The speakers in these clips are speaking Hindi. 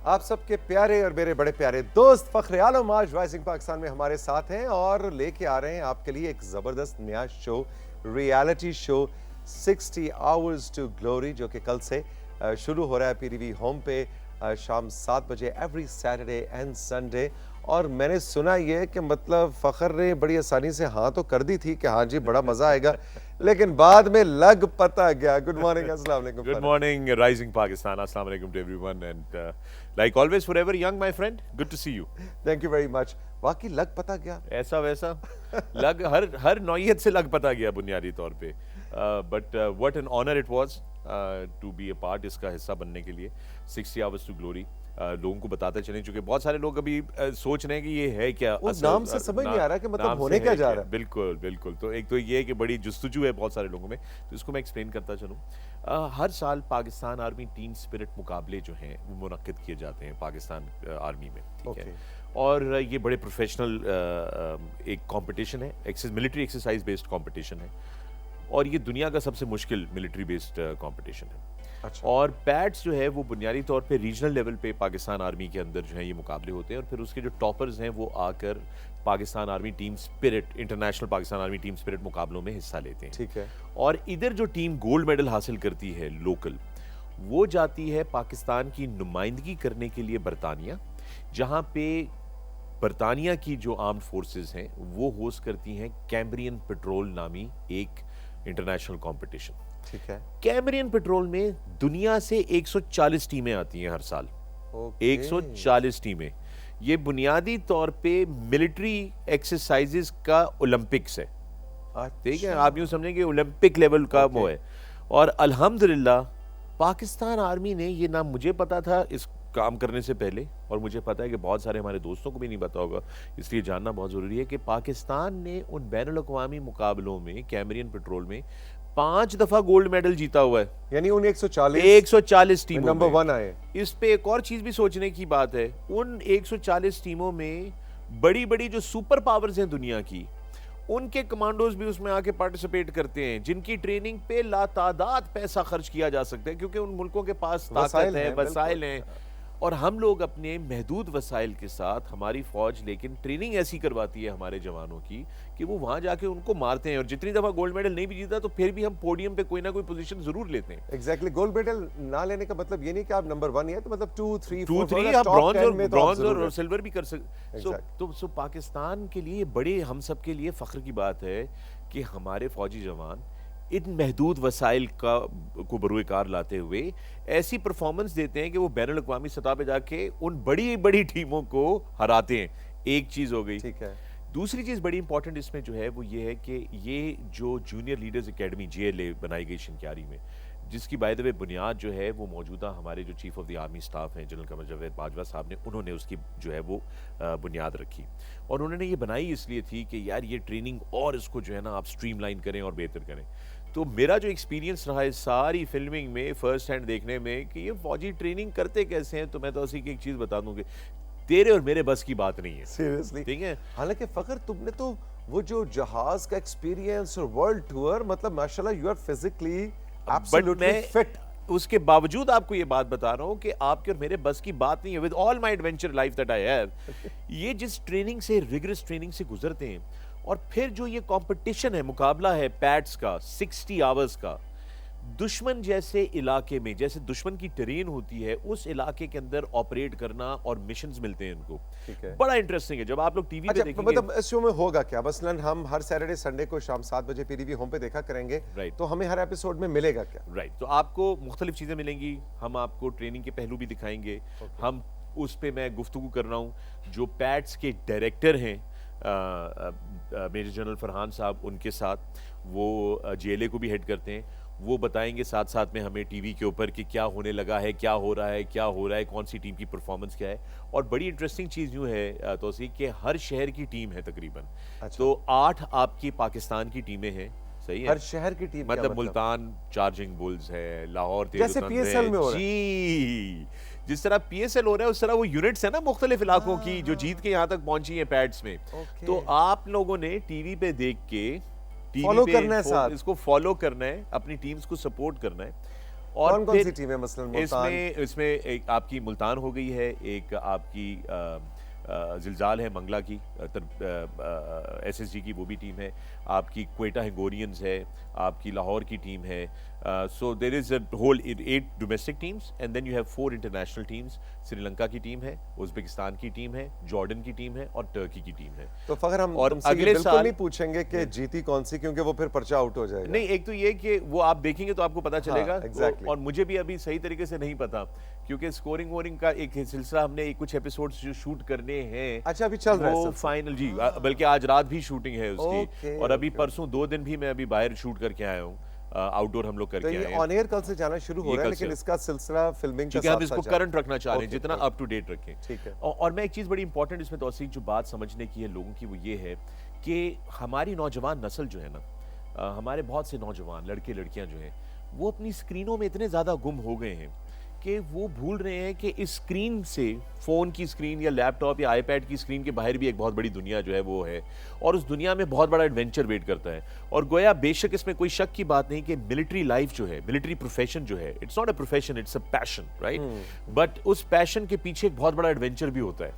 आप सबके प्यारे और मेरे बड़े प्यारे दोस्त फख्र आलम आज राइजिंग पाकिस्तान में हमारे साथ हैं और लेके आ रहे हैं आपके लिए एक जबरदस्त नया show, reality show 60 hours to glory, जो कि कल से शुरू हो रहा है पीटीवी होम पे शाम 7 बजे एवरी सैटरडे एंड संडे। और मैंने सुना ये कि मतलब फखर ने बड़ी आसानी से हाँ तो कर दी थी कि हाँ जी बड़ा मजा आएगा, लेकिन बाद में लग पता गया। गुड मॉर्निंग, अस्सलाम वालेकुम। Good morning, Rising Pakistan. Assalamu alaikum to everyone. And like always, forever young, my friend. Good to see you. Thank you very much. वाकई लग पता गया, ऐसा वैसा लग हर नौयत से लग पता गया बुनियादी तौर पे। But what an honor it was to be a part, इसका हिस्सा बनने के लिए 60 hours to glory। लोगों को बताते चलें, चूंकि बहुत सारे लोग अभी सोच रहे हैं कि ये है क्या, उस नाम से समझ नहीं आ रहा कि मतलब होने क्या जा रहा है। बिल्कुल बिल्कुल। तो एक तो ये है कि बड़ी जुस्तजू है बहुत सारे लोगों में, तो इसको मैं एक्सप्लेन करता चलूँ। हर साल पाकिस्तान आर्मी टीम स्पिरिट मुकाबले जो हैं वो मुनक्किद किए जाते हैं पाकिस्तान आर्मी में, ठीक है। और ये बड़े प्रोफेशनल एक कंपटीशन है, मिलिट्री एक्सरसाइज बेस्ड कंपटीशन है, और ये दुनिया का सबसे मुश्किल मिलिट्री बेस्ड कंपटीशन है। अच्छा। और पैड्स जो है वो बुनियादी तौर पे रीजनल लेवल पे पाकिस्तान आर्मी के अंदर जो है ये मुकाबले होते हैं, और फिर उसके जो टॉपर्स हैं वो आकर Pakistan army team spirit, international Pakistan army team spirit मुकाबलों में हिस्सा लेते हैं, ठीक है। और इधर जो टीम गोल्ड मेडल हासिल करती है लोकल, वो जाती है पाकिस्तान की नुमाइंदगी करने के लिए बरतानिया, जहाँ पे बरतानिया की जो आर्म्ड फोर्सेस हैं वो होस्ट करती हैं कैम्ब्रियन पेट्रोल नामी एक इंटरनेशनल कंपटीशन, ठीक है। कैम्ब्रियन पेट्रोल में दुनिया से 140 टीमें आती हैं हर साल। 140 टीमें। ये बुनियादी तौर पे मिलिट्री एक्सरसाइजेस का ओलंपिक्स है, ठीक है। आप यूं समझें कि ओलंपिक लेवल का वो है। और अल्हम्दुलिल्लाह पाकिस्तान आर्मी ने, ये नाम मुझे पता था इस काम करने से पहले, और मुझे पता है कि बहुत सारे हमारे दोस्तों को भी नहीं पता होगा, इसलिए जानना बहुत ज़रूरी है कि पाकिस्तान ने उन बैनुल-अक़वामी मुकाबलों में कैम्ब्रियन पेट्रोल में 5 दफ़ा गोल्ड मेडल जीता हुआ है। यानी उन 140 टीमों नंबर 1 आए। इस पे एक और चीज़ भी सोचने की बात है, उन 140 टीमों में बड़ी बड़ी जो सुपर पावर्स हैं दुनिया की, उनके कमांडोज भी उसमें आके पार्टिसिपेट करते हैं, जिनकी ट्रेनिंग पे लातादाद पैसा खर्च किया जा सकता है, क्योंकि उन मुल्कों के पास ताकत है, वसाइल हैं। और हम लोग अपने महदूद वसाइल के साथ, हमारी फौज लेकिन ट्रेनिंग ऐसी करवाती है हमारे जवानों की कि वो वहां जाके उनको मारते हैं, और जितनी दफा गोल्ड मेडल नहीं भी जीता तो फिर भी हम पोडियम पे कोई ना कोई पोजीशन जरूर लेते हैं। एग्जैक्टली। गोल्ड मेडल ना लेने का मतलब ये नहीं कि आप नंबर 1 ही है, तो मतलब 2, 3, 4 आप ब्रॉन्ज और सिल्वर भी कर सकते। सो पाकिस्तान के लिए बड़े, हम सब के लिए फख्र की बात है कि हमारे फौजी जवान इन महदूद वसाइल को बरूएकार लाते हुए ऐसी परफॉर्मेंस देते हैं कि वो बैनुल अक़वामी सतह पे जाके उन बड़ी बड़ी टीमों को हराते हैं। एक चीज़ हो गई, ठीक है। दूसरी चीज़ बड़ी इंपॉर्टेंट इसमें जो है वो ये है कि ये जो जूनियर लीडर्स एकेडमी JLA बनाई गई शिनक्यारी में, जिसकी बाय द वे बुनियाद जो है वो मौजूदा हमारे जो chief of the army staff हैं जनरल कमर जावेद बाजवा साहब ने, उन्होंने उसकी जो है वो बुनियाद रखी। और उन्होंने ये बनाई इसलिए थी कि यार ये ट्रेनिंग और इसको जो है ना आप स्ट्रीमलाइन करें और बेहतर करें। तो मेरा जो एक्सपीरियंस रहा है सारी फिल्मिंग में, फर्स्ट हैंड देखने में, कि ये फौजी ट्रेनिंग करते कैसे हैं, तो मैं तो उसी की एक चीज़ बता दूं कि तेरे और मेरे बस की बात नहीं है, सीरियसली, ठीक है। हालांकि फखर तुमने तो वो जो जहाज का एक्सपीरियंस और वर्ल्ड टूर, मतलब माशाल्लाह you are physically absolutely fit. उसके बावजूद आपको ये बात बता रहा हूं कि आपके और मेरे बस की बात नहीं है। With all my adventure life that I have, ये जिस ट्रेनिंग से, रिगरस ट्रेनिंग से गुजरते हैं, और फिर जो ये कंपटीशन है, मुकाबला है पैड्स का 60 आवर्स का, दुश्मन जैसे इलाके में, जैसे दुश्मन की टेरेन होती है उस इलाके के अंदर ऑपरेट करना, और मिशंस मिलते हैं इनको। ठीक है। बड़ा इंटरेस्टिंग है जब आप लोग टीवी पे देखेंगे। मतलब इस शो में होगा क्या? मसलन हम हर सैटरडे संडे को शाम 7 बजे पीटीवी होम पे देखा करेंगे, तो हमें हर एपिसोड में मिलेगा क्या? तो आपको मुख्तलिफ चीजें मिलेंगी, हम आपको ट्रेनिंग के पहलू भी दिखाएंगे। हम उस पे मैं गुफ्तगू कर रहा हूँ जो पैड्स के डायरेक्टर हैं मेजर जनरल फरहान साहब, उनके साथ, वो JLA को भी हेड करते हैं, वो बताएंगे साथ साथ में हमें टीवी के ऊपर कि क्या होने लगा है, क्या हो रहा है, कौन सी टीम की परफॉर्मेंस क्या है। और बड़ी इंटरेस्टिंग चीज़ यूँ है तौसीक कि हर शहर की टीम है तकरीबन। अच्छा। तो 8 आपकी पाकिस्तान की टीमें हैं, सही है। हर शहर की टीम, मतलब मुल्तान चार्जिंग बुल्स है, लाहौर जैसे PSL में हो रहा है। जी, जिस तरह PSL हो रहा है उस तरह वो यूनिट्स है ना मुख्तलिफ इलाकों की, जो जीत के यहाँ तक पहुंची हैं पैड्स में। तो आप लोगों ने टीवी पे देख के फॉलो करना है, साथ इसको फॉलो करना है, अपनी टीम्स को सपोर्ट करना है। और कौन कौन सी टीम है मसलन मुल्तान? इसमें एक आपकी मुल्तान हो गई है, एक आपकी जिलजाल है मंगला की, SSG की वो भी टीम है, आपकी क्वेटा हैंगोरियंस है, आपकी लाहौर की टीम है. So there is a whole 8 domestic teams and then you have 4 international teams. Sri Lanka की टीम है, उज्बेकिस्तान की टीम है, जॉर्डन की टीम है और टर्की की टीम है. तो फखर हम और तुमसे अगले बिल्कुल साल नहीं पूछेंगे कि जीती कौन सी, क्योंकि वो फिर पर्चा आउट हो जाएगा. नहीं, एक तो ये कि वो आप देखेंगे तो आपको पता चलेगा. exactly. और मुझे भी अभी सही तरीके से नहीं पता, क्योंकि स्कोरिंग वोरिंग का एक सिलसिला हमने कुछ एपिसोड्स जो शूट करने हैं. अच्छा, अभी चल रहा है वो फाइनल जी, बल्कि आज रात भी शूटिंग है उसकी. और अभी परसों 2 दिन भी मैं अभी बाहर शूट करके आया हूँ, आउटडोर हम लोग करके आए हैं. ऑन एयर कल से जाना शुरू हो रहा है, लेकिन इसका सिलसिला फिल्मिंग का क्योंकि हम इसको करंट रखना चाह रहे हैं, जितना अप टू डेट रखें. ठीक है. और मैं एक चीज बड़ी इंपॉर्टेंट इसमें तौसीक जो बात समझने की है लोगों की, वो ये है कि हमारी नौजवान नस्ल जो है ना, हमारे बहुत से नौजवान लड़के लड़कियां जो हैं, वो अपनी स्क्रीनों में इतने ज्यादा गुम हो गए हैं कि वो भूल रहे हैं कि इस स्क्रीन से, फोन की स्क्रीन या लैपटॉप या आईपैड की स्क्रीन के बाहर भी एक बहुत बड़ी दुनिया जो है वो है, और उस दुनिया में बहुत बड़ा एडवेंचर वेट करता है. और गोया बेशक इसमें कोई शक की बात नहीं कि मिलिट्री लाइफ जो है, मिलिट्री प्रोफेशन जो है, it's not a profession, it's a passion, right. But उस पैशन के पीछे एक बहुत बड़ा एडवेंचर भी होता है.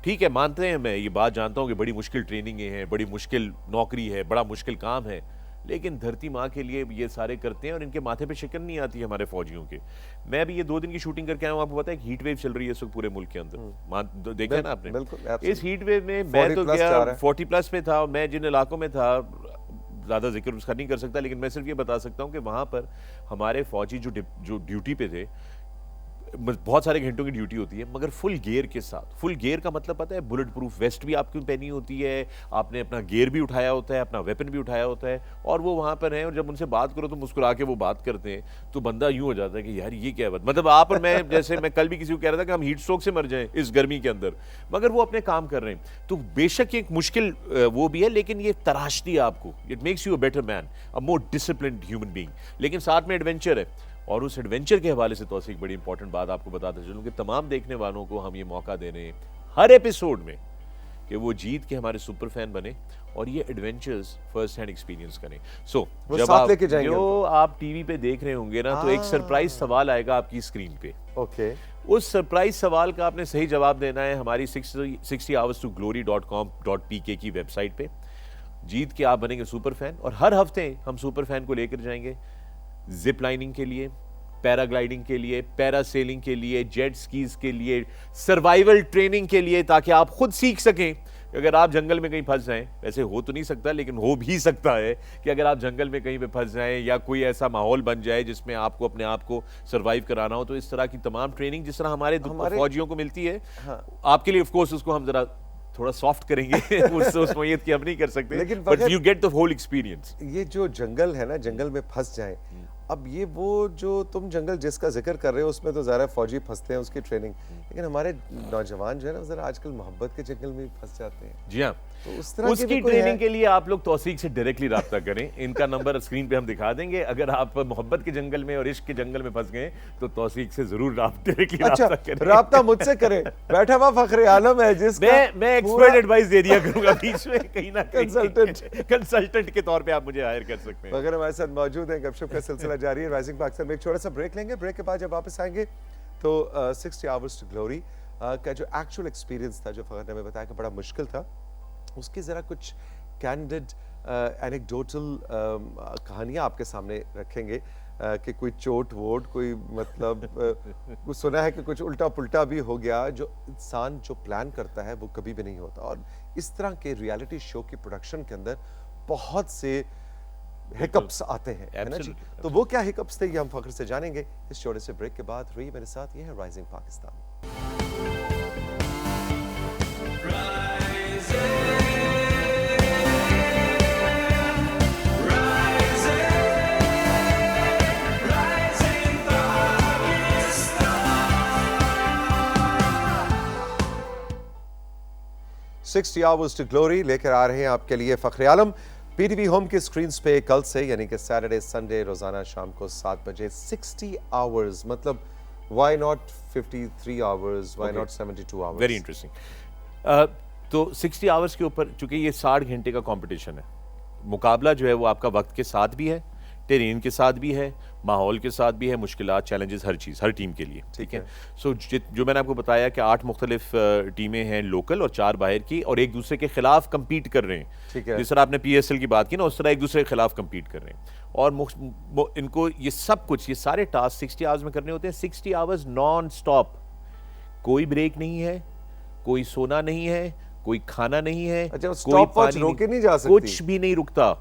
ठीक है, मानते हैं, मैं ये बात जानता हूँ कि बड़ी मुश्किल ट्रेनिंग है, बड़ी मुश्किल नौकरी है, बड़ा मुश्किल काम है, लेकिन धरती माँ के लिए ये सारे करते हैं और इनके माथे पे शिकन नहीं आती है हमारे फौजियों के. मैं भी ये 2 दिन की शूटिंग करके आया हूँ. आपको पता है हीट वेव चल रही है इस वक्त पूरे मुल्क के अंदर. देखा ना आपने? इस हीट वेव में मैं तो क्या 40+ पे था. मैं जिन इलाकों में था, ज़्यादा जिक्र उसका नहीं कर सकता, लेकिन मैं सिर्फ ये बता सकता हूँ कि वहाँ पर हमारे फौजी जो ड्यूटी पे थे, बहुत सारे घंटों की ड्यूटी होती है, मगर फुल गियर के साथ. फुल गियर का मतलब पता है, बुलेट प्रूफ वेस्ट भी आपकी पहनी होती है, आपने अपना गियर भी उठाया होता है, अपना वेपन भी उठाया होता है, और वो वहाँ पर हैं. और जब उनसे बात करो तो मुस्कुरा के वो बात करते हैं, तो बंदा यूँ हो जाता है कि यार ये क्या बात. मतलब आप और मैं, जैसे मैं कल भी किसी को कह रहा था कि हम हीट स्ट्रोक से मर जाएं इस गर्मी के अंदर, मगर वो अपने काम कर रहे हैं. तो बेशक एक मुश्किल वो भी है, लेकिन ये तराशती है आपको. It makes you a better man, a more disciplined human being. लेकिन साथ में एडवेंचर है. और उस एडवेंचर के हवाले से तो एक बड़ी इंपॉर्टेंट बात आपको बताते चलूं कि तमाम देखने वालों को हम ये मौका दे रहे हैं हर एपिसोड में कि वो जीत के हमारे सुपर फैन बने और ये एडवेंचर्स फर्स्ट हैंड एक्सपीरियंस करें. सो जब आप टीवी पे देख रहे होंगे ना, तो एक सरप्राइज सवाल आएगा आपकी स्क्रीन पे. ओके. उस सरप्राइज सवाल का आपने सही जवाब देना है हमारी 60hours2glory.com.pk की वेबसाइट पे. जीत के आप बनेंगे सुपर फैन, और हर हफ्ते हम सुपर फैन को लेकर जाएंगे जिप लाइनिंग के लिए, पैराग्लाइडिंग के लिए, पैरासेलिंग के लिए, जेट स्कीज के लिए, सर्वाइवल ट्रेनिंग के लिए, ताकि आप खुद सीख सकें. अगर आप जंगल में कहीं फंस जाएं, वैसे हो तो नहीं सकता लेकिन हो भी सकता है कि अगर आप जंगल में कहीं पे फंस जाएं या कोई ऐसा माहौल बन जाए जिसमें आपको अपने आप को सर्वाइव कराना हो, तो इस तरह की तमाम ट्रेनिंग जिस तरह हमारे फौजियों को मिलती है, आपके लिए ऑफ कोर्स उसको हम जरा थोड़ा सॉफ्ट करेंगे. उस नोयत की हम नहीं कर सकते, लेकिन but you get the whole experience. ये जो जंगल है ना, जंगल में फंस जाए, अब ये वो जो तुम जंगल जिसका जिक्र कर रहे हो उसमें तो ज़्यादा फौजी फंसते हैं, उसकी ट्रेनिंग, लेकिन हमारे नौजवान जो है ना, जरा आजकल मोहब्बत के जंगल में फंस जाते हैं. जी हाँ, तो उस तरह उसकी ट्रेनिंग के लिए आप लोग तौसीक से डायरेक्टली रब्ता करें. इनका नंबर स्क्रीन पे हम दिखा देंगे. अगर आप मोहब्बत के जंगल में और इश्क के जंगल में फंस गए तो तौसीक से जरूर डायरेक्टली रब्ता करें. रब्ता मुझसे करें. बैठा हुआ फखरे आलम है जिसका मैं एक्सपर्ट एडवाइस दे दिया करूंगा बीच में, कहीं ना कहीं कंसल्टेंट के तौर पे आप मुझे हायर कर सकते हैं. अगर हमारे साथ मौजूद हैं, गपशप का सिलसिला जारी है राइजिंग पाकिस्तान में. एक छोटा सा ब्रेक लेंगे. ब्रेक के बाद जब वापस आएंगे तो 60 Hours to Glory का जो एक्चुअल एक्सपीरियंस था, जो फखर ने हमें बताया कि बड़ा मुश्किल था, उसकी जरा कुछ कैंडिड एनेक्डोटल कहानियां आपके सामने रखेंगे कि कोई चोट वोट, कोई मतलब कुछ सुना है कि कुछ उल्टा पुल्टा भी हो गया. जो इंसान जो प्लान करता है वो कभी भी नहीं होता, और इस तरह के रियलिटी शो की प्रोडक्शन के अंदर बहुत से हिकअप्स आते हैं, है ना जी. तो वो क्या हिकअप्स थे, ये हम फखर से जानेंगे इस छोटे से ब्रेक के बाद. रही मेरे साथ, ये है rising Pakistan. 60 Hours to Glory लेकर आ रहे हैं आपके लिए फखरे आलम. पीटीवी होम की स्क्रीन्स पे कल से, यानी कि सैटरडे संडे रोजाना शाम को 7 बजे 60 आवर्स, मतलब why not 53 hours, why not 72 hours? Very interesting. तो 60 आवर्स के ऊपर, चूंकि ये 60 घंटे का कंपटीशन है, मुकाबला जो है वो आपका वक्त के साथ भी है, टेरेन के साथ भी है, माहौल के साथ भी है, मुश्किलात, चैलेंजेस, हर चीज़ हर टीम के लिए, ठीक है। सो जो मैंने आपको बताया कि 8 मुख्तलिफ टीमें हैं लोकल और 4 बाहर की, और एक दूसरे के खिलाफ कम्पीट कर रहे हैं, ठीक है। जिस तरह आपने PSL की बात की ना, उस तरह एक दूसरे के खिलाफ कम्पीट कर रहे हैं। और इनको ये सब कुछ, ये सारे टास्क 60 आवर्स में करने होते हैं, 60 आवर्स नॉन स्टॉप, कोई ब्रेक नहीं है, कोई सोना नहीं है, कोई खाना नहीं है, अच्छा, कोई स्टॉप वॉच पानी रोके नहीं जा सकती? कुछ भी नहीं रुकता।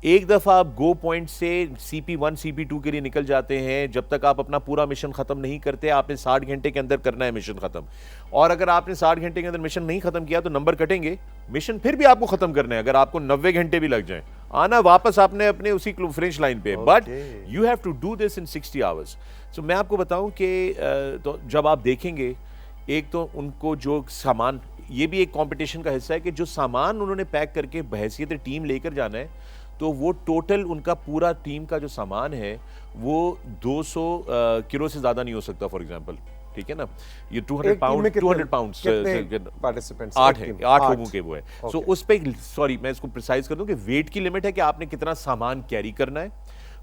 एक दफा आप गो पॉइंट से CP1 CP2 के लिए निकल जाते हैं, जब तक आप अपना पूरा मिशन खत्म नहीं करते, आपने 60 घंटे के अंदर करना है मिशन खत्म। और अगर आपने 60 घंटे के अंदर मिशन नहीं खत्म किया तो नंबर कटेंगे, मिशन फिर भी आपको खत्म करना है, अगर आपको 90 घंटे भी लग जाए, आना वापस आपने अपने उसी फिनिश लाइन पे। But you have to do this in 60 hours. So मैं आपको बताऊं कि तो जब आप देखेंगे, एक तो उनको जो सामान, ये भी एक कंपटीशन का हिस्सा है कि जो सामान उन्होंने पैक करके बहैसियत टीम लेकर जाना है, तो वो टोटल उनका पूरा टीम का जो सामान है वो 200 किलो से ज्यादा नहीं हो सकता, फॉर एग्जांपल, ठीक है ना। ये 200 पाउंड 200 पाउंड्स पार्टिसिपेंट्स 8 लोगों के वो है। सो उस पे, सॉरी मैं इसको प्रिसाइज कर दूं कि वेट की लिमिट है कि आपने कितना सामान कैरी करना है,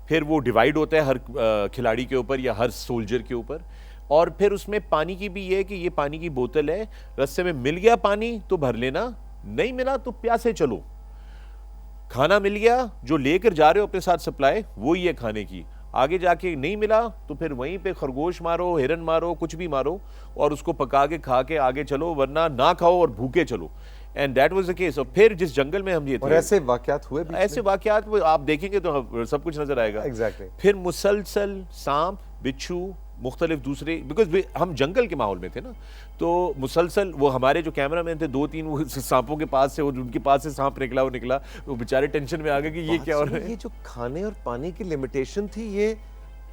फिर वो डिवाइड होता है हर खिलाड़ी के ऊपर या हर सोल्जर के ऊपर। और फिर उसमें पानी की भी ये है कि ये पानी की बोतल है, रास्ते में मिल गया पानी तो भर लेना, नहीं मिला तो प्यासे चलो। खाना मिल गया, जो लेकर जा रहे हो अपने साथ सप्लाई, वो ही है खाने की। आगे जाके नहीं मिला तो फिर वहीं पे खरगोश मारो, हिरन मारो, कुछ भी मारो, और उसको पका के खा के आगे चलो, वरना ना खाओ और भूखे चलो। And that was the case. और फिर जिस जंगल में हम ये थे, और ऐसे वाकयात हुए, ऐसे वाकयात आप देखेंगे तो सब कुछ नजर आएगा। एग्जैक्टली। फिर मुसलसल सांप, बिच्छू, मुख्तलिफ दूसरे, बिकॉज हम जंगल के माहौल में थे ना, तो मुसलसल वो हमारे जो कैमरामैन थे 2-3 वो सांपों के पास से, उनके पास से सांप निकला, वो निकला, वो बेचारे टेंशन में आ गए कि ये क्या हो रहा है। ये जो खाने और पानी की लिमिटेशन थी, ये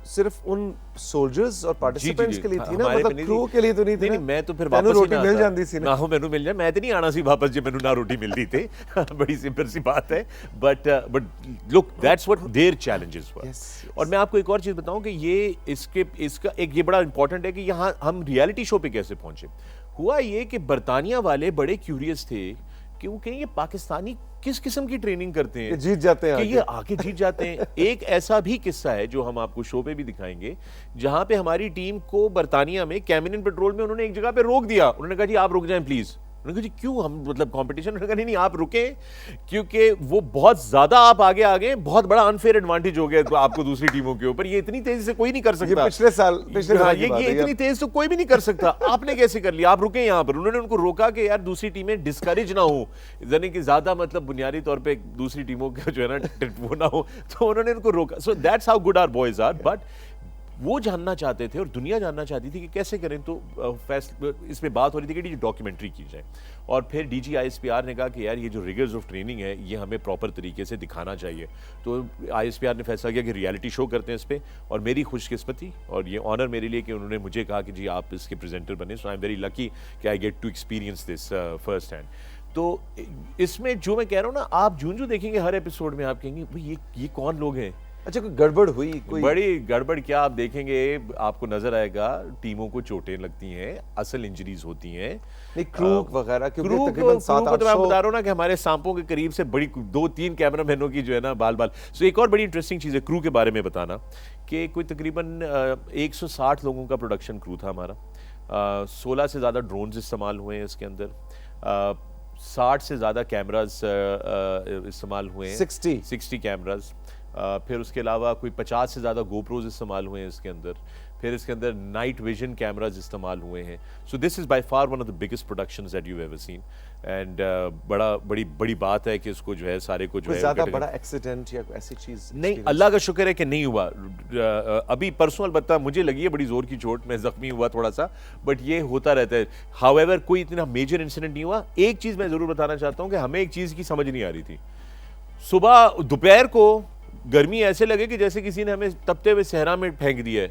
सिर्फ उन सोल्जर्स और पार्टिसिपेंट्स के लिए थी ना, मतलब क्रू के लिए तो नहीं थी ना। मैं तो फिर वापस रोटी मिल जाती थी ना, मैनू मिल जाए, मैं तो नहीं आना सी वापस जो मैनू ना रोटी मिलती थी। बड़ी सिंपल सी बात है, but look that's what their challenges were. और मैं आपको एक और चीज बताऊं कि ये इसका एक ये बड़ा इंपॉर्टेंट है कि यहाँ हम रियलिटी शो पे कैसे पहुंचे। हुआ ये कि बरतानिया वाले बड़े क्यूरियस थे कि वो कहें ये पाकिस्तानी किस किस्म की ट्रेनिंग करते हैं, जीत जाते हैं, कि ये आके जीत जाते हैं। एक ऐसा भी किस्सा है जो हम आपको शो पे भी दिखाएंगे, जहां पे हमारी टीम को बरतानिया में कैमिनियन पेट्रोल में उन्होंने एक जगह पे रोक दिया। उन्होंने कहा जी आप रुक जाएं प्लीज। उन्होंने कहा जी क्यों, हम मतलब कंपटीशन। उन्होंने कहा नहीं आप रुकें, क्योंकि वो बहुत ज्यादा आप आगे आ गए, बहुत बड़ा अनफेयर एडवांटेज हो गया आपको दूसरी टीमों के ऊपर। ये इतनी तेजी से कोई नहीं कर सकता। पिछले साल ये इतनी तेज तो कोई भी नहीं कर सकता, आपने कैसे कर लिया, आप रुके यहाँ पर। उन्होंने उनको रोका कि यार दूसरी टीमें डिस्करेज ना हो, यानी कि ज्यादा मतलब बुनियादी तौर पे दूसरी टीमों का जो है ना वो ना हो, तो उन्होंने उनको रोका। So that's how good our boys are. But वो जानना चाहते थे और दुनिया जानना चाहती थी कि कैसे करें, तो इसमें बात हो रही थी कि डॉक्यूमेंट्री की जाए। और फिर DG ISPR ने कहा कि यार ये जो रिगर्स ऑफ ट्रेनिंग है ये हमें प्रॉपर तरीके से दिखाना चाहिए। तो ISPR ने फैसला किया कि रियलिटी शो करते हैं इस पर। और मेरी खुशकिस्मती और ये ऑनर मेरे लिए कि उन्होंने मुझे कहा कि जी आप इसके प्रेजेंटर बने। So I am very lucky कि I get to experience this first hand. तो इसमें जो मैं कह रहा हूँ ना, आप जूं देखेंगे हर एपिसोड में आप कहेंगे भाई ये कौन लोग हैं। अच्छा, कोई गड़बड़ हुई? कोई बड़ी गड़बड़ क्या, आप देखेंगे आपको नजर आएगा, टीमों को चोटें लगती हैं, असल इंजरीज होती हैं, नहीं क्रू वगैरह, क्योंकि क्रू तकरीबन 700 तो मैं बता रहा हूँ ना कि हमारे सांपों के करीब से बड़ी 2-3 कैमरामैनों की जो है ना बाल। सो एक और बड़ी इंटरेस्टिंग चीज़ है क्रू के बारे में बताना कि कोई तकरीबन 160 लोगों का प्रोडक्शन क्रू था हमारा। 16 से ज़्यादा ड्रोन्स इस्तेमाल हुए हैं इसके अंदर, 60 से ज़्यादा कैमराज इस्तेमाल हुए हैं, 60 कैमराज। फिर उसके अलावा कोई 50 से ज़्यादा गोप्रोज इस्तेमाल हुए हैं इसके अंदर। फिर इसके अंदर नाइट विजन कैमराज इस्तेमाल हुए हैं। So this is by far one of the biggest productions that you ever seen. And बड़ी बात है कि इसको जो है सारे को जो है ज़्यादा बड़ा एक्सीडेंट या ऐसी चीज़ नहीं, अल्लाह का शुक्र है कि नहीं हुआ। अभी परसों अलबत्ता मुझे लगी है बड़ी जोर की चोट, मैं जख्मी हुआ थोड़ा सा, बट ये होता रहता है। हाउएवर कोई इतना मेजर इंसिडेंट नहीं हुआ। एक चीज़ मैं ज़रूर बताना चाहता हूँ कि हमें एक चीज़ की समझ नहीं आ रही थी। सुबह दोपहर को गर्मी ऐसे लगे कि जैसे किसी ने हमें तपते हुए सहरा में फेंक दिया है,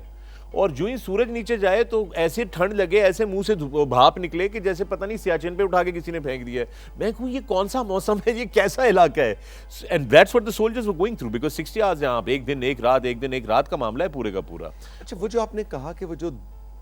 और जो ही सूरज नीचे जाए तो ऐसे ठंड लगे, ऐसे मुंह से भाप निकले कि जैसे पता नहीं सियाचिन पे उठा के किसी ने फेंक दिया है। मैं कहूँ ये कौन सा मौसम है, ये कैसा इलाका है। And that's what the soldiers were going through, because 60 hours यहाँ, एक दिन एक रात का मामला है पूरे का पूरा। अच्छा, वो जो आपने कहा कि वो जो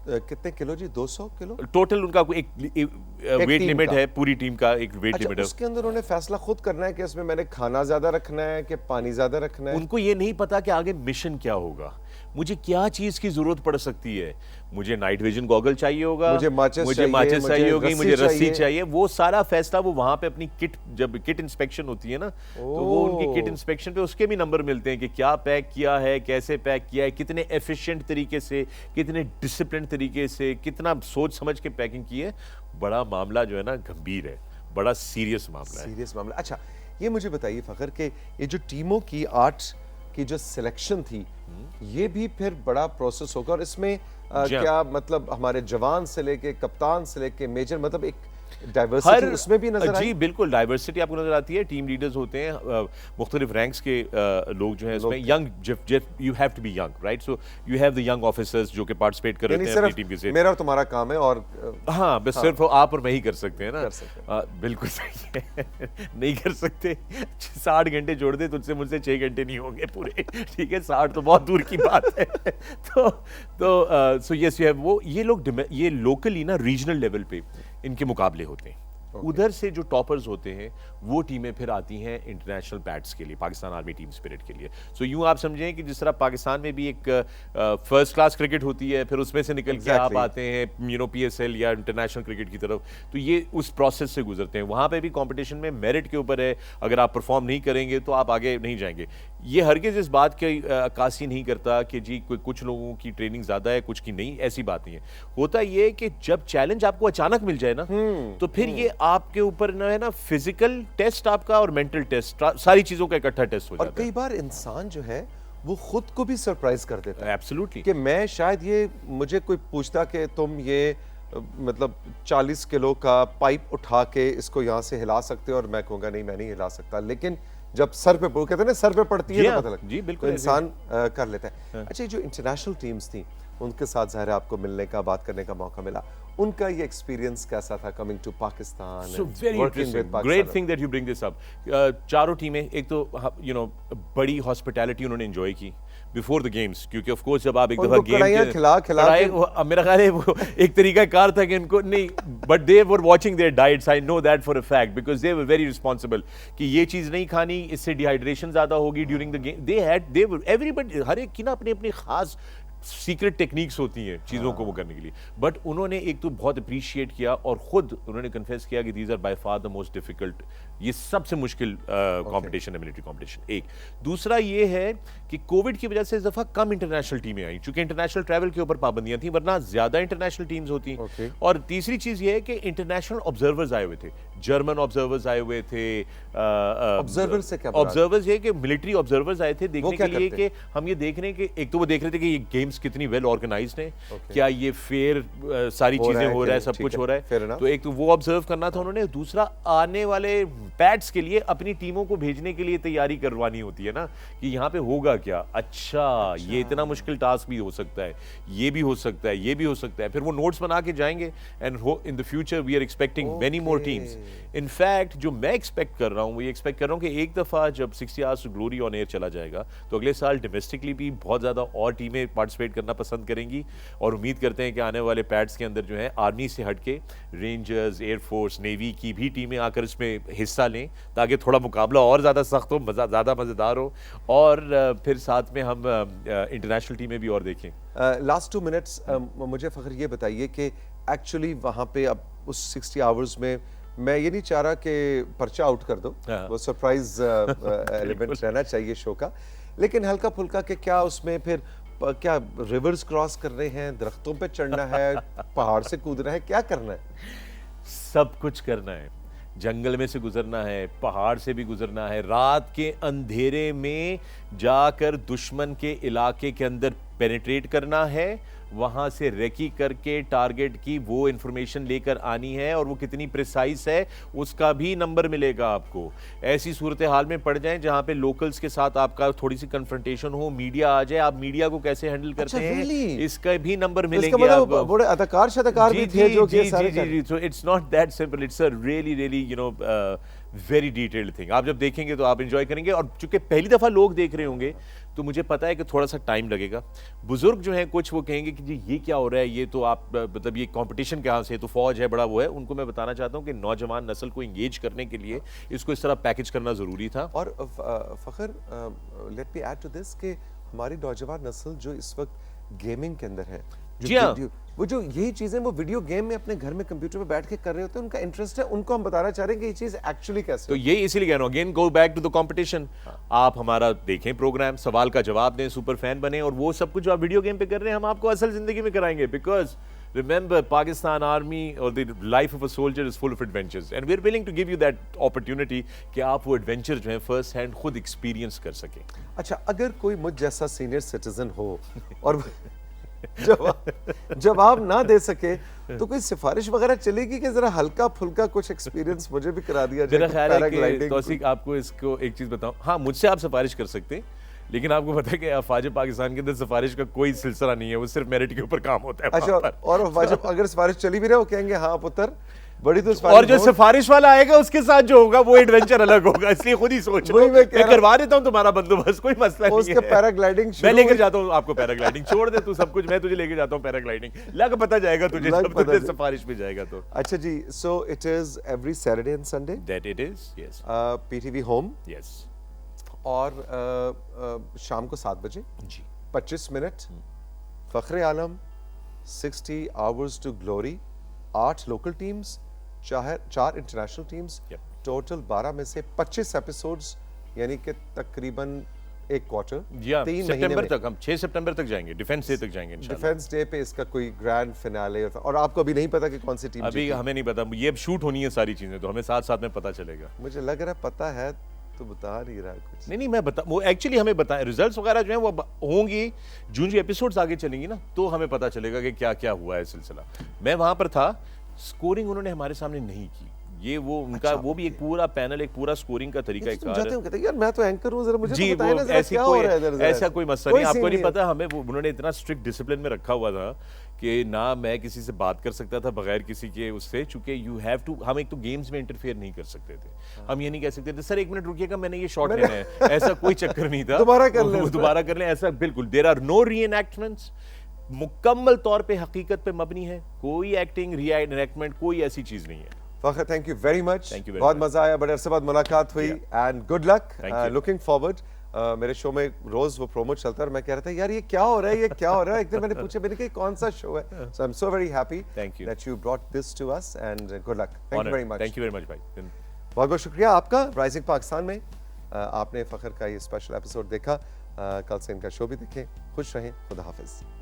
कितने किलो जी? 200 किलो टोटल उनका एक वेट टीम लिमिट का। है, पूरी टीम का एक वेट अच्छा, लिमिट है। उसके अंदर उन्हें फैसला खुद करना है कि इसमें मैंने खाना ज्यादा रखना है कि पानी ज्यादा रखना है? उनको ये नहीं पता कि आगे मिशन क्या होगा, मुझे क्या चीज की जरूरत पड़ सकती है। मुझे नाइट विजन गॉगल चाहिए होगा, मुझे माचिस चाहिए होगी, मुझे रस्सी चाहिए। चाहिए। वो सारा फैसला वो वहां पे अपनी किट, जब किट इंस्पेक्शन होती है ना, तो वो उनकी किट इंस्पेक्शन पे उसके भी नंबर मिलते हैं कि क्या पैक किया है, कैसे पैक किया है, कितने एफिशिएंट तरीके से, कितने डिसिप्लिन तरीके से, कितना सोच समझ के पैकिंग की है। बड़ा मामला जो है ना गंभीर है, बड़ा सीरियस मामला है। सीरियस मामला। अच्छा, ये मुझे बताइए फखर के ये जो टीमों की 8 की जो सिलेक्शन थी, ये भी फिर बड़ा प्रोसेस होगा और इसमें क्या मतलब हमारे जवान से लेके कप्तान से लेके मेजर, मतलब एक डाइवर्सिटी उसमें भी नजर आई? जी बिल्कुल, डाइवर्सिटी आपको नजर आती है। टीम लीडर्स होते हैं, मुख्तलिफ रैंक्स के लोग जो हैं इसमें। Young, you have to be young, right? So you have the young officers जो कि पार्टिसिपेट कर रहे हैं अपनी टीम के साथ। मेरा और तुम्हारा काम है और हाँ, बस सिर्फ आप और मैं ही कर सकते हैं ना। कर सकते हैं। बिल्कुल सही है। नहीं कर सकते। 60 घंटे जोड़ दे तुझसे मुझसे 6 घंटे नहीं होंगे पूरे, ठीक है? 60 तो बहुत दूर की बात है। तो सो यस, यू हैव वो, ये लोग ये लोकली ना रीजनल लेवल पे इनके मुकाबले होते हैं। उधर से जो टॉपर्स होते हैं वो टीमें फिर आती हैं इंटरनेशनल बैट्स के लिए, पाकिस्तान आर्मी टीम स्पिरिट के लिए। सो यूं आप समझें कि जिस तरह पाकिस्तान में भी एक फर्स्ट क्लास क्रिकेट होती है, फिर उसमें से निकल के आप आते हैं पीएसएल या इंटरनेशनल क्रिकेट की तरफ, तो ये उस प्रोसेस से गुजरते हैं। वहां पे भी कंपटीशन में मेरिट के ऊपर है, अगर आप परफॉर्म नहीं करेंगे तो आप आगे नहीं जाएंगे। ये हरगिज इस बात की अक्कासी नहीं करता कि जी कुछ लोगों की ट्रेनिंग ज्यादा है, कुछ की नहीं, ऐसी बात नहीं है। होता ये कि जब चैलेंज आपको अचानक मिल जाए ना, तो फिर ये आपके ऊपर ना है ना फिजिकल टेस्ट आपका और मेंटल टेस्ट, सारी चीजों का इकट्ठा टेस्ट हो जाता है। और कई बार इंसान जो है वो खुद को भी सरप्राइज कर देता है। एब्सोल्युटली। कि मैं शायद ये, मुझे कोई पूछता कि तुम ये मतलब 40 किलो का पाइप उठा के इसको यहाँ से हिला सकते हो, और मैं कहूँगा नहीं मैं नहीं हिला सकता, लेकिन जब सर पे कहते हैं ना सर पे पड़ती है तो पता लगता है। जी बिल्कुल, तो इंसान कर लेता है। अच्छा, ये जो इंटरनेशनल टीम्स थी उनके साथ ज़ाहिर है आपको मिलने का, बात करने का मौका मिला, उनका ये एक्सपीरियंस कैसा था coming to Pakistan? So very interesting, great thing that you bring this up. चारों टीमें, एक तो यू नो बड़ी हॉस्पिटैलिटी उन्होंने एंजॉय की बिफोर द गेम्स, क्योंकि ऑफ कोर्स जब आप एक दफा गेम खिला मेरा ख्याल है वो एक तरीका कार था कि इनको नहीं, but they were watching their diets, I know that for a fact, because they were very responsible कि ये चीज नहीं खानी, इससे डिहाइड्रेशन ज्यादा होगी during the game. They were everybody, हर एक की ना अपनी अपनी खास सीक्रेट टेक्निक्स होती हैं चीज़ों को वो करने के लिए। बट उन्होंने एक तो बहुत अप्रिशिएट किया और खुद उन्होंने कन्फेस किया कि these are by far the most difficult, ये सबसे मुश्किल कंपटीशन है, मिलिट्री कंपटीशन। एक दूसरा ये है कि कोविड की वजह से इस दफा कम इंटरनेशनल टीमें आई, चूंकि इंटरनेशनल ट्रैवल के ऊपर पाबंदियां थी, वरना ज्यादा इंटरनेशनल टीम्स होती। और तीसरी चीज ये है कि इंटरनेशनल ऑब्जर्वर्स आए हुए थे, जर्मन ऑब्जर्वर्स आए हुए थे। ऑब्जर्वर से क्या? ऑब्जर्वर्स ये कि मिलिट्री ऑब्जर्वर्स आए थे देखने के लिए कि हम ये देख रहे हैं कि एक तो वो देख रहे थे कि ये गेम्स कितनी वेल ऑर्गेनाइज्ड हैं, क्या ये फेयर सारी चीजें हो रहा है, सब कुछ हो रहा है, तो एक तो वो ऑब्जर्व करना था उन्होंने। दूसरा, आने वाले बैट्स के लिए अपनी टीमों को भेजने के लिए तैयारी करवानी होती है ना, कि यहाँ पे होगा क्या, अच्छा ये इतना मुश्किल टास्क भी हो सकता है, ये भी हो सकता है, ये भी हो सकता है, फिर वो नोट्स बना के जाएंगे। And in the future we are expecting many more teams. In fact जो मैं एक्सपेक्ट कर रहा हूँ, वो ये एक्सपेक्ट कर रहा हूँ कि एक दफा जब 60 Hours to Glory on air चला जाएगा तो अगले साल डोमेस्टिकली भी बहुत ज्यादा और टीमें पार्टिसिपेट करना पसंद करेंगी, और उम्मीद करते हैं कि आने वाले पैड्स के अंदर जो है आर्मी से हटके रेंजर्स, एयरफोर्स, नेवी की भी टीमें आकर इसमें हिस्सा लें, ताकि थोड़ा मुकाबला और ज़्यादा सख्त हो, ज़्यादा मज़ेदार हो, और फिर साथ में हम इंटरनेशनल टीमें भी और देखें। लास्ट 2 मिनट्स मुझे फ़खर ये बताइए कि एक्चुअली वहाँ पे अब उस 60 आवर्स में, मैं ये नहीं चाह रहा कि पर्चा आउट कर दो, वो सरप्राइज एलिमेंट रहना चाहिए शो का, लेकिन हल्का फुल्का के क्या उसमें फिर क्या रिवर्स क्रॉस कर रहे हैं, दरख्तों पे चढ़ना है, पहाड़ से कूदना है, क्या करना है? सब कुछ करना है, जंगल में से गुजरना है, पहाड़ से भी गुजरना है, रात के अंधेरे में जाकर दुश्मन के इलाके के अंदर पेनिट्रेट करना है, वहां से रेकी करके टारगेट की वो इंफॉर्मेशन लेकर आनी है, और वो कितनी प्रिसाइज है उसका भी नंबर मिलेगा आपको। ऐसी सूरत हाल में पड़ जाएं जहां पे लोकल्स के साथ आपका थोड़ी सी कन्फ्रंटेशन हो, मीडिया आ जाए, आप मीडिया को कैसे हैंडल करते हैं इसका भी नंबर मिलेंगे आपको। बड़े अदाकार भी थे जो so it's not that simple, it's a really you know very detailed thing. आप जब देखेंगे तो आप इंजॉय करेंगे, और चूंकि पहली दफा लोग देख रहे होंगे तो मुझे पता है कि थोड़ा सा टाइम लगेगा। बुजुर्ग जो हैं कुछ वो कहेंगे कि जी ये क्या हो रहा है, ये तो आप मतलब ये कंपटीशन कहाँ से, तो फौज है बड़ा वो है। उनको मैं बताना चाहता हूँ कि नौजवान नस्ल को इंगेज करने के लिए इसको इस तरह पैकेज करना जरूरी था। और Fakhar, let me add to this कि हमारी नौजवान नस्ल जो इस वक्त गेमिंग के अंदर है, जी हाँ, वो जो यही चीजें वो वीडियो गेम में अपने घर में कंप्यूटर पे बैठ के कर रहे होते हैं, उनका इंटरेस्ट है, उनको हम बताना चाह रहे हैं कि ये चीज एक्चुअली कैसे। तो ये इसीलिए कह रहा हूँ, again go back to the competition. आप हमारा देखें प्रोग्राम, सवाल का जवाब दें, सुपर फैन बने, और वो सब कुछ जो आप वीडियो गेम पे कर रहे हैं हम आपको असल जिंदगी में कराएंगे। Because remember, Pakistan Army or the life of a soldier is full of adventures, and we're willing to give you that opportunity कि आप वो adventure जो है first hand खुद experience कर सकें। अच्छा, अगर कोई मुझ जैसा सीनियर सिटीजन हो और जवाब ना दे सके तो कोई सिफारिश वगैरह चलेगी कि जरा हल्का फुल्का कुछ एक्सपीरियंस मुझे भी करा दिया जाए? मेरा ख्याल है कि तौसीक आपको इसको एक चीज बताऊं, हाँ मुझसे आप सिफारिश कर सकते हैं, लेकिन आपको पता है कि अफवाज पाकिस्तान के अंदर सिफारिश का कोई सिलसिला नहीं है, वो सिर्फ मेरिट के ऊपर काम होता है। अच्छा, और अगर सिफारिश चली भी रहे वो कहेंगे हाँ पुत्र बड़ी तो और जो सिफारिश वाला आएगा उसके साथ जो होगा वो एडवेंचर अलग होगा, इसलिए खुद ही सोच लो। मैं करवा देता हूँ तुम्हारा बंदोबस्त, कोई मसला नहीं है। पैराग्लाइडिंग मैं लेकर जाता हूँ आपको, पैराग्लाइडिंग छोड़ दे तू सब कुछ, मैं तुझे लेके जाता हूँ पैराग्लाइडिंग, लग पता जाएगा तुझे जब तुझे सिफारिश पे जाएगा तो। अच्छा जी, so it is every Saturday and Sunday that it is, yes, PTV Home, yes, और शाम को 7 बजे जी 25 minute Fakhre Alam 60 hours to glory, 8 local teams, 4 international teams, total 12 में से 25 एपिसोड्स, यानी कि तकरीबन एक क्वार्टर। जी हाँ, सितंबर तक, हम 6 सितंबर तक जाएंगे, डिफेंस डे तक जाएंगे इंशाल्लाह। डिफेंस डे पे इसका कोई ग्रैंड फिनाले, और आपको अभी नहीं पता कि कौन सी टीम अभी हमें नहीं पता, ये अब शूट होनी है सारी चीजें, तो हमें साथ साथ में पता चलेगा। मुझे लग रहा है पता है तो बता नहीं रहा कुछ। नहीं मैं बता, वो एक्चुअली हमें बताएं, रिजल्ट्स वगैरह जो है वो होंगी जून, जो एपिसोड्स आगे चलेंगी ना तो हमें पता चलेगा कि क्या क्या हुआ है सिलसिला। मैं वहां पर था, स्कोरिंग उन्होंने हमारे सामने नहीं की, ये वो उनका वो भी एक पूरा पैनल, एक पूरा स्कोरिंग का तरीका है। यार मैं तो एंकर हूं, जरा मुझे जी, तो बताएं ना जरा क्या हो रहा है इधर। ऐसा कोई मसला नहीं, आपको नहीं पता, हमें उन्होंने इतना स्ट्रिक्ट डिसिप्लिन में रखा हुआ था कि ना मैं किसी से बात कर सकता था बगैर किसी के उससे, चूंकि यू हैव टू, हम एक तो गेम्स में इंटरफेयर नहीं कर सकते थे, हम ये नहीं कह सकते थे सर 1 मिनट रुकिएगा मैंने ये शॉट लेना है, ऐसा कोई चक्कर नहीं था, दोबारा कर लें, ऐसा बिल्कुल। देयर आर नो रीएनैक्टमेंट्स, मुकम्मल तौर पे हकीकत पे मबनी है, कोई एक्टिंग रीएनैक्टमेंट कोई ऐसी चीज नहीं है। फखर, थैंक यू वेरी मच, बहुत बहुत मजा आया, बड़े अरसे बाद मुलाकात हुई, and good luck, looking forward. मेरे शो में रोज वो प्रोमो चलता है और मैं कह रहा था यार ये क्या हो रहा है, ये क्या हो रहा है, एक दिन मैंने पूछा, मैंने कहा कौन सा शो है, so I am so very happy that you brought this to us, and good luck, thank you very much. Thank you very much भाई, बहुत बहुत शुक्रिया आपका। राइजिंग पाकिस्तान में आपने फखर का ये स्पेशल एपिसोड देखा, कल से इनका शो भी देखें, खुश रहें, खुदा हाफिज।